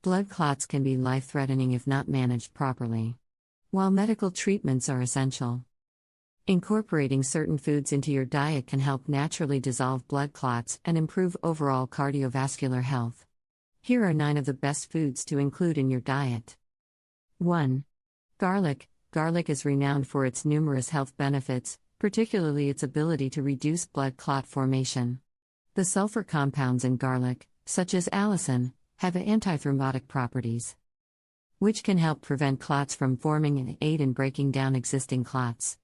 Blood clots can be life-threatening if not managed properly. While medical treatments are essential, incorporating certain foods into your diet can help naturally dissolve blood clots and improve overall cardiovascular health. Here are 9 of the best foods to include in your diet. 1. Garlic. Garlic is renowned for its numerous health benefits, particularly its ability to reduce blood clot formation. The sulfur compounds in garlic, such as allicin, have antithrombotic properties, which can help prevent clots from forming and aid in breaking down existing clots.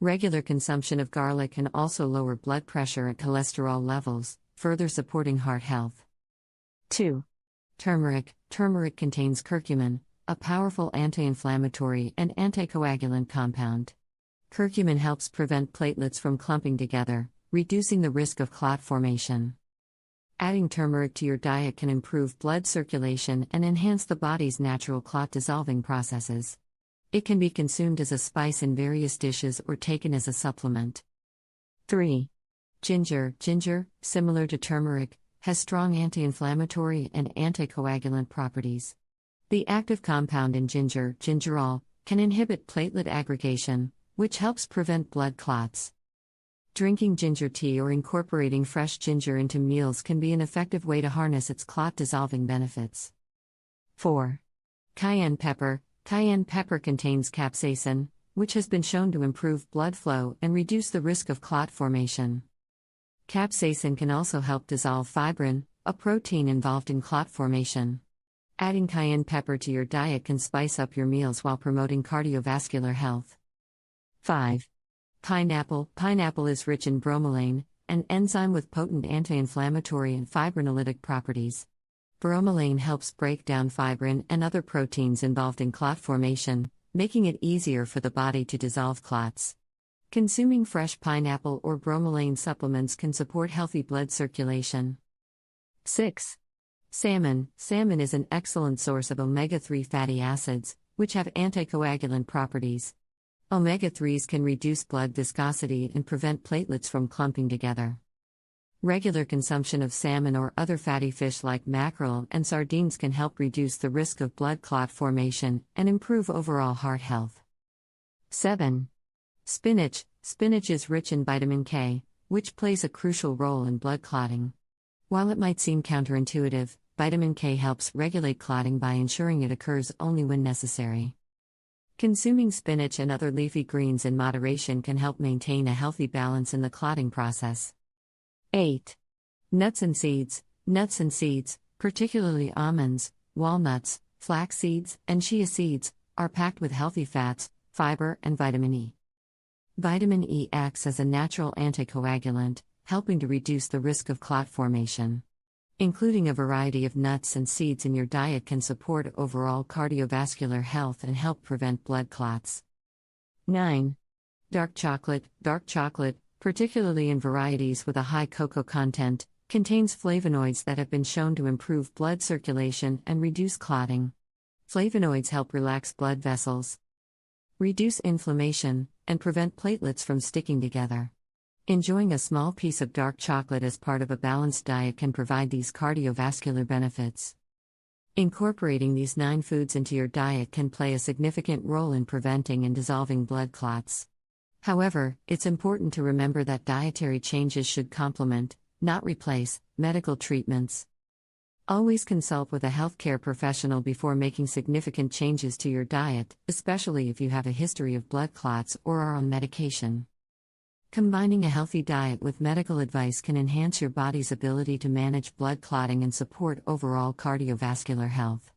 Regular consumption of garlic can also lower blood pressure and cholesterol levels, further supporting heart health. 2. Turmeric. Turmeric contains curcumin, a powerful anti-inflammatory and anticoagulant compound. Curcumin helps prevent platelets from clumping together, reducing the risk of clot formation. Adding turmeric to your diet can improve blood circulation and enhance the body's natural clot-dissolving processes. It can be consumed as a spice in various dishes or taken as a supplement. 3. Ginger. Ginger, similar to turmeric, has strong anti-inflammatory and anticoagulant properties. The active compound in ginger, gingerol, can inhibit platelet aggregation, which helps prevent blood clots. Drinking ginger tea or incorporating fresh ginger into meals can be an effective way to harness its clot-dissolving benefits. 4. Cayenne pepper. Cayenne pepper contains capsaicin, which has been shown to improve blood flow and reduce the risk of clot formation. Capsaicin can also help dissolve fibrin, a protein involved in clot formation. Adding cayenne pepper to your diet can spice up your meals while promoting cardiovascular health. 5. Pineapple. Pineapple is rich in bromelain, an enzyme with potent anti-inflammatory and fibrinolytic properties. Bromelain helps break down fibrin and other proteins involved in clot formation, making it easier for the body to dissolve clots. Consuming fresh pineapple or bromelain supplements can support healthy blood circulation. 6. Salmon. Salmon is an excellent source of omega-3 fatty acids, which have anticoagulant properties. Omega-3s can reduce blood viscosity and prevent platelets from clumping together. Regular consumption of salmon or other fatty fish like mackerel and sardines can help reduce the risk of blood clot formation and improve overall heart health. 7. Spinach. Spinach is rich in vitamin K, which plays a crucial role in blood clotting. While it might seem counterintuitive, vitamin K helps regulate clotting by ensuring it occurs only when necessary. Consuming spinach and other leafy greens in moderation can help maintain a healthy balance in the clotting process. 8. Nuts and seeds. Nuts and seeds, particularly almonds, walnuts, flax seeds, and chia seeds, are packed with healthy fats, fiber, and vitamin E. Vitamin E acts as a natural anticoagulant, helping to reduce the risk of clot formation. Including a variety of nuts and seeds in your diet can support overall cardiovascular health and help prevent blood clots. 9. Dark chocolate. Dark chocolate, particularly in varieties with a high cocoa content, contains flavonoids that have been shown to improve blood circulation and reduce clotting. Flavonoids help relax blood vessels, reduce inflammation, and prevent platelets from sticking together. Enjoying a small piece of dark chocolate as part of a balanced diet can provide these cardiovascular benefits. Incorporating these 9 foods into your diet can play a significant role in preventing and dissolving blood clots. However, it's important to remember that dietary changes should complement, not replace, medical treatments. Always consult with a healthcare professional before making significant changes to your diet, especially if you have a history of blood clots or are on medication. Combining a healthy diet with medical advice can enhance your body's ability to manage blood clotting and support overall cardiovascular health.